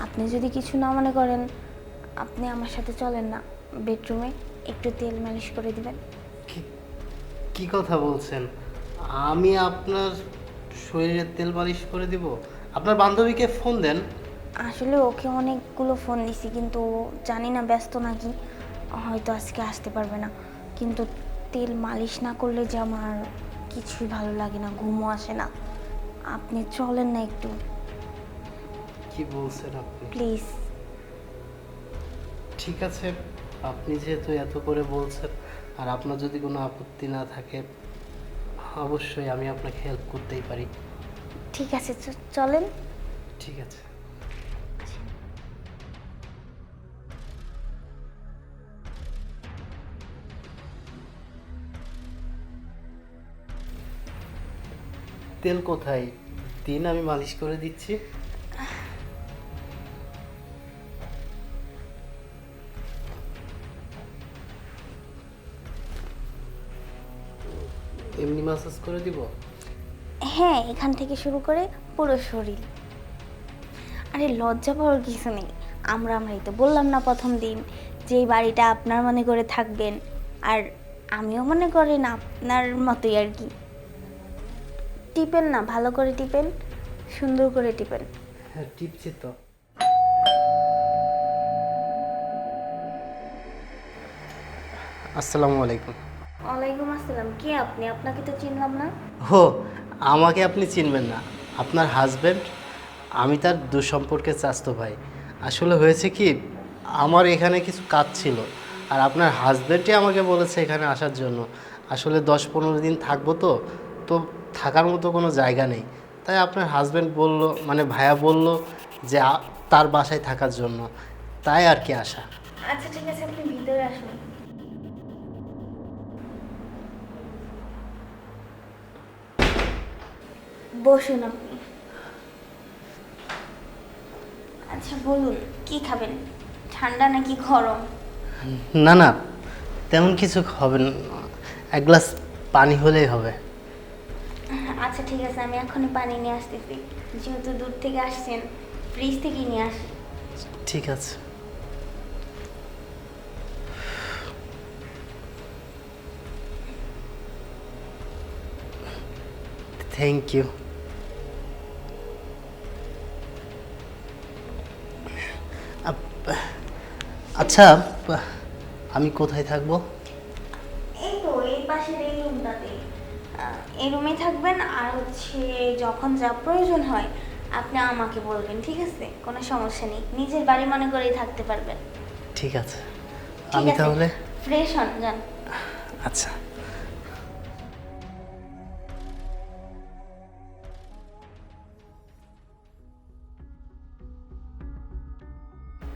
আপনি যদি কিছু না মনে করেন, আপনি আমার সাথে চলেন না, বেডরুমে একটু তেল মালিশ করে দিবেন। কি কি কথা বলছেন? আমি আপনার শরীরে তেল মালিশ করে দিব? আপনার বান্ধবীকে ফোন দেন। আসলে ওকে অনেকগুলো ফোন দিছি, কিন্তু ও জানি না ব্যস্ত নাকি, হয়তো আজকে আসতে পারবে না। কিন্তু তেল মালিশ না করলে যে আমার কিছুই ভালো লাগে না, ঘুমও আসে না। আপনি চলেন না একটু, কি বলছেন আপনি? প্লিজ। ঠিক আছে, আপনি যেহেতু এত করে বলছেন, আর আপনার যদি কোনো আপত্তি না থাকে, অবশ্যই আমি আপনাকে হেল্প করতেই পারি। ঠিক আছে, চলেন। ঠিক আছে। তেল কোথায়? দিন, আমি মালিশ করে দিচ্ছি। এমনি ম্যাসাজ করে দিব? হ্যাঁ, এখান থেকে শুরু করে পুরো শরীর। আরে লজ্জা পাওয়ার কিছু নেই, আমরাই তো বললাম না প্রথম দিন যে এই বাড়িটা আপনার মনে করে থাকবেন, আর আমিও মনে করি না আপনার মতোই আর কি। টিপেন না, ভালো করে টিপেন, সুন্দর করে টিপেন। হ্যাঁ, টিপছি তো। আসসালামু আলাইকুম। ওয়ালাইকুম আসসালাম। কে আপনি? আপনাকে তো চিনলাম না। হো, আমাকে আপনি চিনবেন না? আপনার হাজবেন্ড, আমি তার দুঃসম্পর্কের চাচাতো ভাই। আসলে হয়েছে কি, আমার এখানে কিছু কাজ ছিল, আর আপনার হাজবেন্ডই আমাকে বলেছে এখানে আসার জন্য। আসলে 10-15 দিন থাকবো, তো তো থাকার মতো কোনো জায়গা নেই। তাই আপনার হাজবেন্ড বলল, মানে ভাইয়া বলল যে তার বাসায় থাকার জন্য, তাই আর কি আসা। আচ্ছা ঠিক আছে, আপনি ভিতরে আসুন। বসুন আপনি। আচ্ছা বলুন, কি খাবেন? ঠান্ডা নাকি গরম? না না, তেমন কিছু হবে না, এক গ্লাস পানি হলেই হবে। আচ্ছা ঠিক আছে, আমি এখনই পানি নিয়ে আসতেছি। যেহেতু দূর থেকে আসছেন, ফ্রিজ থেকে নিয়ে আসি। ঠিক আছে। Thank you. আচ্ছা, আমি কোথায় থাকবো? এই তো এই পাশের এই রুমটাতে। এই রুমে থাকবেন, আর হচ্ছে যখন যা প্রয়োজন হয় আপনি আমাকে বলবেন, ঠিক আছে? কোনো সমস্যা নেই, নিজের বাড়ি মনে করেই থাকতে পারবেন। ঠিক আছে, ঠিক আমি আছে, তাহলে। ফ্রেশ হন, যান। আচ্ছা।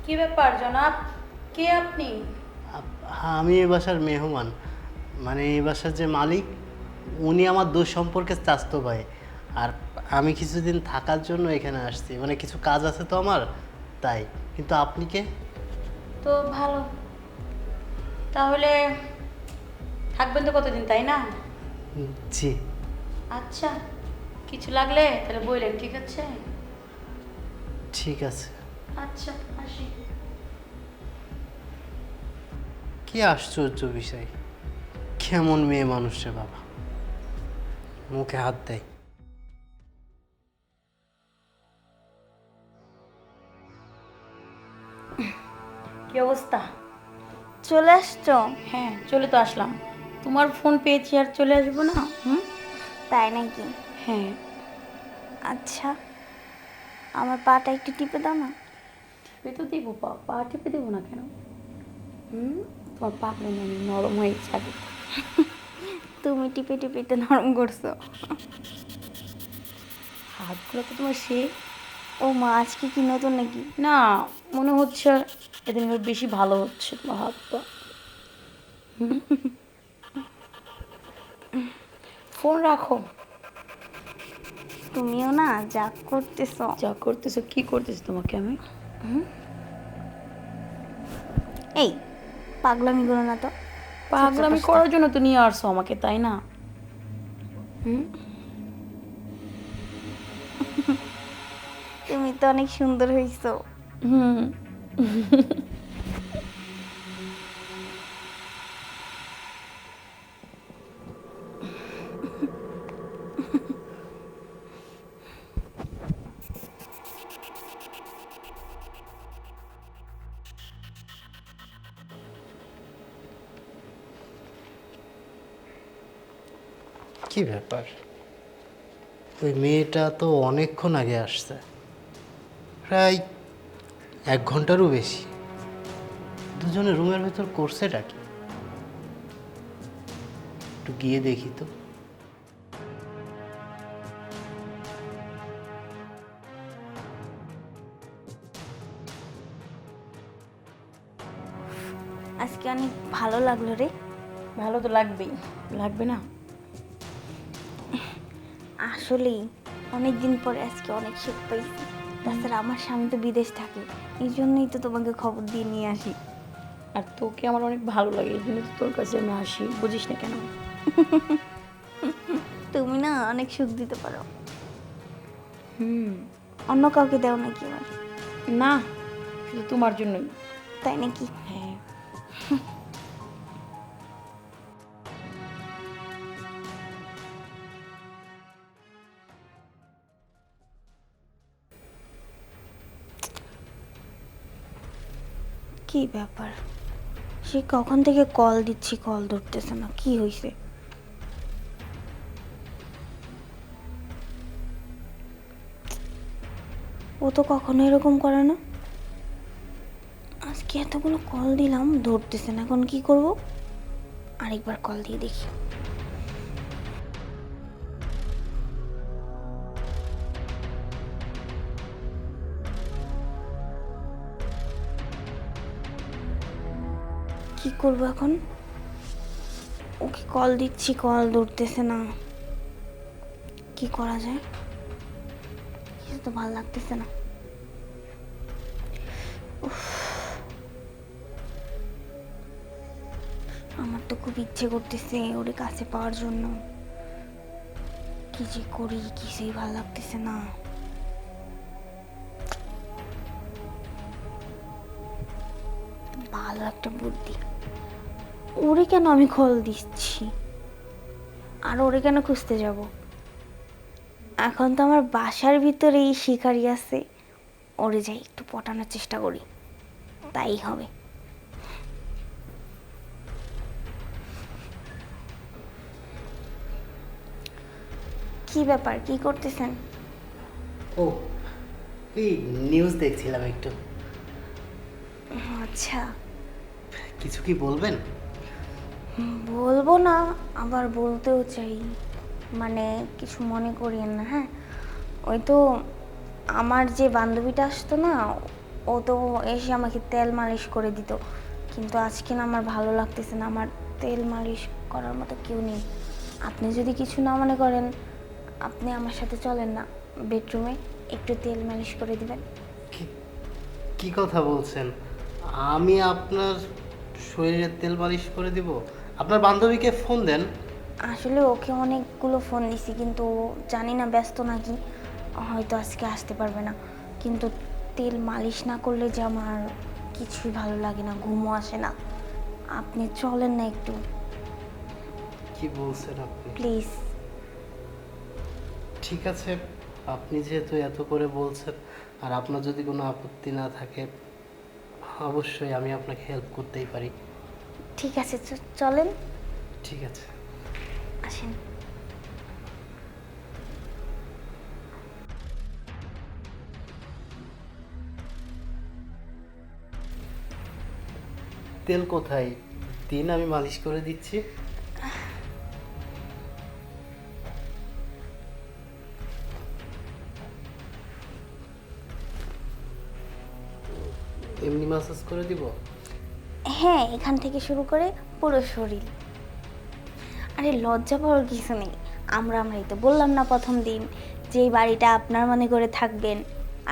কি ব্যাপার জনাব? কে আপনি? হ্যাঁ, আমি এই বাসার মেহমান, মানে এই বাসার যে মালিক, উনি আমার দূর সম্পর্কে চাচাতো ভাই। আর আমি কিছুদিন থাকার জন্য এখানে আসছি, মানে কিছু কাজ আছে তো আমার, তাই। কিন্তু আপনি কে? তো ভালো, তাহলে থাকবেন তো কতদিন, তাই না? জি। আচ্ছা, কিছু লাগলে তাহলে বললেন, ঠিক আছে? ঠিক আছে। আচ্ছা, আসি। কি আশ্চর্য বিষয়, কেমন মেয়ে মানুষ রে বাবা, মুখে হাত দেয়। কি অবস্থা? চলে আসছো? হ্যাঁ, চলে তো আসলাম। তোমার ফোন পেয়েছি আর চলে আসবো না? হুম। তাই নাকি? হ্যাঁ। আচ্ছা, আমার পাটা একটু টিপে দাও না। টিপে তো দেবো, পা পা টিপে দেবো না কেন? হুম। তোমার পা নরম হয়ে যাবে। তুমি টিপে টিপে তো নরম করছো। হাতগুলো তো তোমার সে। ও মা, আজকে কি নতুন নাকি? না, মনে হচ্ছে এদিন বেশি ভালো হচ্ছে তোমার হাত পা। ফোন রাখো। তুমিও না যা করতেছো। যা করতেছো, কি করতেছো তোমাকে আমি? এই পাগলামি করো না তো। পাগলামি করার জন্য তো নিয়ে আসছো আমাকে, তাই না? হুম। তুমি তো অনেক সুন্দর হইছো। হুম। কি ব্যাপার, ওই মেয়েটা তো অনেকক্ষণ আগে আসছে, প্রায় 1 ঘন্টারও বেশি। দুজনে রুমের ভেতর করছেটা কি? একটু গিয়ে দেখি তো। আজকে অনেক ভালো লাগলো রে। ভালো তো লাগবেই, লাগবে না? আসলেই অনেক দিন পরে আজকে অনেক সুখ পাইছি। তাছাড়া আমার স্বামী তো বিদেশ থাকে, এই জন্যই তো তোমাকে খবর দিয়ে নিয়ে আসি। আর তোকে আমার অনেক ভালো লাগে, এই জন্য তো তোর কাছে আমি আসি, বুঝিস না কেন? তুমি না অনেক সুখ দিতে পারো, হুম। অন্য কাউকে দেও নাকি আমার? না, শুধু তোমার জন্যই। তাই নাকি? হ্যাঁ। কি ব্যাপার, সে কখন থেকে কল দিচ্ছি, কল ধরতেছে না, কি হয়েছে? ও তো কখনো এরকম করে না। আজকে এতগুলো কল দিলাম, ধরতেছে না, এখন কি করব? আরেকবার কল দিয়ে দেখি। কি করব এখন? ওকে কল দিচ্ছি, কল ধরতেছে না, কি করা যায়? কিছু তো ভালো লাগতেছে না। উফ, আমার তো খুব ইচ্ছে করতেছে ওর কাছে পাওয়ার জন্য, কি যে করি কিছুই ভালো লাগতেছে না। ভালো একটা বুদ্ধি, ওরে কেন আমি কল দিচ্ছি আর ওরে কেন খুঁজতে যাব? এখন তো আমার বাসার ভিতরে এই শিকারি আছে, ওরে যাই একটু পটানোর চেষ্টা করি, তাই হবে। কি ব্যাপার, কি করতেছেন? ও, এই নিউজ দেখছিলাম একটু। আচ্ছা, কিছু কি বলবেন? বলবো না, আবার বলতেও চাই, মানে কিছু মনে করিয়েন না, হ্যাঁ। ওই তো আমার যে বান্ধবীটা আসতো না, ও তো এসে আমাকে তেল মালিশ করে দিত, কিন্তু আজকে না আমার ভালো লাগতেছে না, আমার তেল মালিশ করার মতো কেউ নেই। আপনি যদি কিছু না মনে করেন, আপনি আমার সাথে চলেন না, বেডরুমে একটু তেল মালিশ করে দিবেন। কি কি কথা বলছেন? আমি আপনার শরীরে তেল মালিশ করে দিব? আপনার বান্ধবীকে ফোন দেন। আসলে ওকে অনেকগুলো ফোন দিছি, কিন্তু ও জানি না ব্যস্ত নাকি, হয়তো আজকে আসতে পারবে না। কিন্তু তেল মালিশ না করলে যে আমার কিছুই ভালো লাগে না, ঘুমও আসে না। আপনি চলেন না একটু, কি বলছেন আপনি? প্লিজ। ঠিক আছে, আপনি যেহেতু এত করে বলছেন, আর আপনার যদি কোনো আপত্তি না থাকে, অবশ্যই আমি আপনাকে হেল্প করতেই পারি। ঠিক আছে, চলেন, ঠিক আছে। আসেন। তেল কোথায়? দিন, আমি মালিশ করে দিচ্ছি। এমনি ম্যাসাজ করে দিব? হ্যাঁ, এখান থেকে শুরু করে পুরো শরীর। আরে লজ্জা পাওয়ার কিছু নেই, আমরাই তো বললাম না প্রথম দিন যে এই বাড়িটা আপনার মনে করে থাকবেন,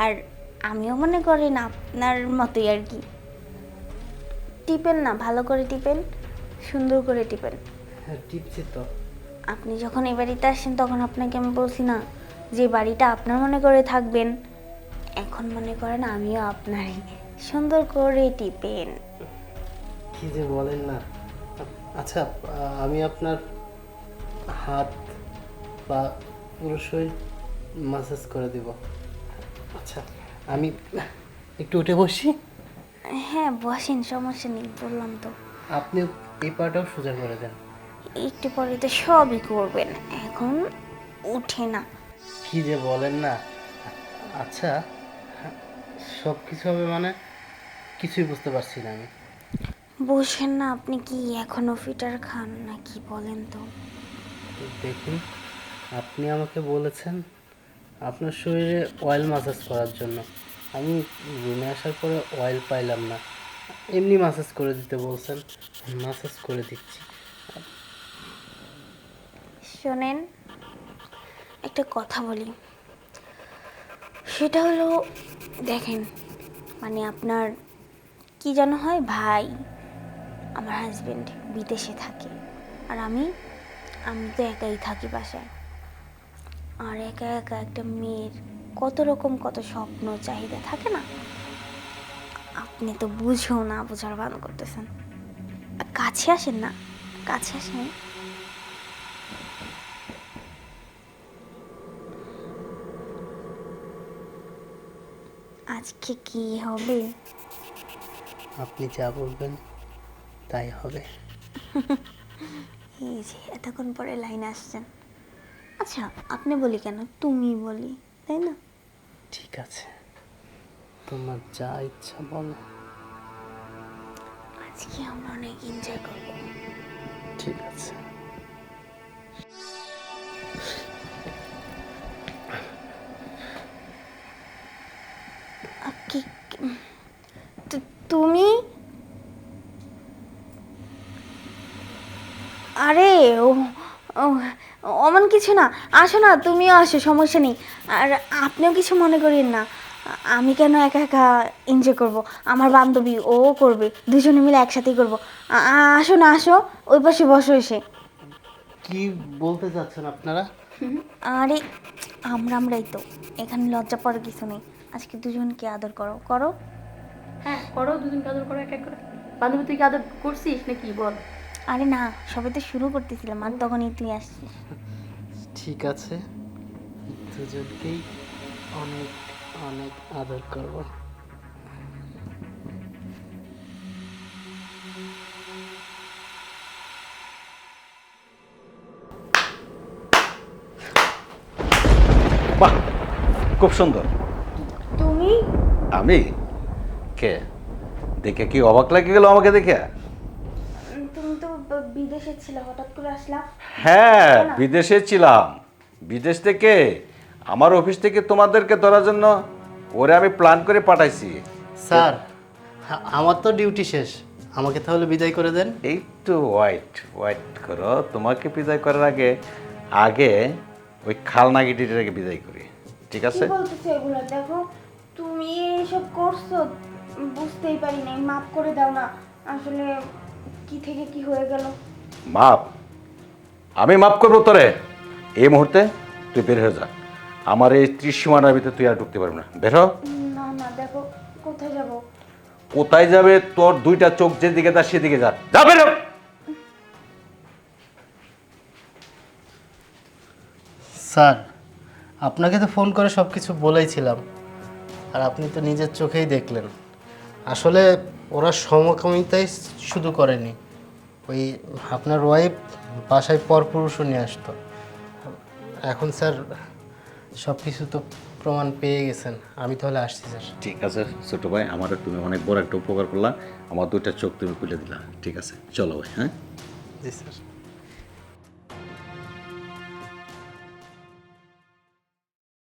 আর আমিও মনে করি না আপনার মতোই আর কি। টিপেন না, ভালো করে টিপেন, সুন্দর করে টিপেন। হ্যাঁ, টিপছি তো। আপনি যখন এই বাড়িতে আসেন তখন আপনাকে আমি বলছি না যে বাড়িটা আপনার মনে করে থাকবেন, এখন মনে করেন আমিও আপনারই, সুন্দর করে টিপেন। কি যে বলেন না। আচ্ছা, আমি আপনার হাত বা পুরো শরীর মাসাজ করে দিব। আচ্ছা, আমি একটু উঠে বসি। হ্যাঁ বসেন, সমস্যা নেই, বললাম তো। আপনি এই পাটাও সোজা করে দেন। একটু পরে তো সবই করবেন, এখন উঠে না। কি যে বলেন না। আচ্ছা, সব কিছু হবে মানে কিছুই বুঝতে পারছি না আমি। বসেন না, আপনি কি এখনো ফিটার খান নাকি বলেন তো? দেখুন, আপনি আমাকে বলেছেন আপনার শরীরে অয়েল মাসাজ করার জন্য। আমি রুমে আসার পরে অয়েল পাইলাম না, এমনি মাসাজ করে দিতে বলছেন, মাসাজ করে দিচ্ছি। শোনেন, একটা কথা বলি, সেটা হলো দেখেন, মানে আপনার কি যেন হয় ভাই, আমার হাজবেন্ড বিদেশে থাকে, আর আমি তো একাই থাকি বাসায়। আর একা একা একটা মেয়ের কত রকম কত স্বপ্ন চাহিদা থাকে না, আপনি তো বুঝেও না বোঝার ভান করতেছেন। কাছে আসেন না, কাছে আসেন। আজকে কি হবে? আপনি যা বলবেন তাই হবে। এই যে এতক্ষণ পরে লাইন আসছেন। আচ্ছা আপনি বলি কেন, তুমি বলি, তাই না? ঠিক আছে, তোমার যা ইচ্ছা বলো। আজকে আমরা অনেক এনজয় করবো। ঠিক আছে। তুমি, আরে ও ও অমন কিছু না, আসো না, তুমিও আসো, সমস্যা নেই। আর আপনিও কিছু মনে করেন না, আমি কেন একা একা এনজয় করব, আমার বান্ধবী ও করবে, দুজনে মিলে একসাথেই করব। আসো না, আসো, ওই পাশে বসো এসে। কি বলতে চাচ্ছেন আপনারা? আরে আমরাই তো, এখানে লজ্জা পাওয়ার কিছু নেই। আজকে দুজনকে আদর করো, করো। হ্যাঁ করো, দুদিনকে আদর করো এক এক করে। বান্ধবী তুই কি আদর করছিস নাকি বল? আরে না, সবে তো শুরু করতেছিলাম আর তখনই তুই আসছিস। ঠিক আছে, দুজনকেই অনেক অনেক আদর করব। বাহ, খুব সুন্দর। তুমি আমি কে? দেখে কি অবাক লাগে গেল আমাকে দেখে? তুমি তো বিদেশে ছিলে, হঠাৎ করে আসলা। হ্যাঁ, বিদেশে ছিলাম। বিদেশ থেকে আমার অফিস থেকে তোমাদেরকে ধরার জন্য ওরে আমি প্ল্যান করে পাঠাইছি। স্যার, আমার তো ডিউটি শেষ, আমাকে তাহলে বিদায় করে দেন। একটু ওয়াইট করো, তোমাকে বিদায় করার আগে আগে ওই খালনাগিটিটাকে বিদায় করি, ঠিক আছে? কি বলতেছো এগুলো? দেখো তুমি এসব করছো, বুঝতেই পারি নাই, মাফ করে দাও না। আসলে কি থেকে কি হয়ে গেল। মাপ? আমি মাপ করবো তোরে? এই মুহূর্তে তুই বের হয়ে যা, আমার এই ত্রিসীমানার ভিতরে তুই আর ঢুকতে পারবি না। বের হ। না না, দেখো কোথায় যাব। কোথায় যাবে? তোর দুইটা চোখ যেদিকে যা সেদিকে যা, যা বের হ। স্যার, আপনাকে তো ফোন করে সব কিছু বলেইছিলাম, আর আপনি তো নিজের চোখেই দেখলেন। আসলে ওরা সমকামিতাই শুধু করেনি, ওই আপনার ওয়াইফ বাসায় পরপুরুষও নিয়ে আসতো। এখন স্যার সব কিছু তো প্রমাণ পেয়ে গেছেন, আমি তাহলে আসছি স্যার। ঠিক আছে ছোট ভাই, আমার তুমি অনেক বড় একটা উপকার করলা, আমার দুইটা চোখ তুমি খুলে দিলা। ঠিক আছে, চলো ভাই। হ্যাঁ, জি স্যার।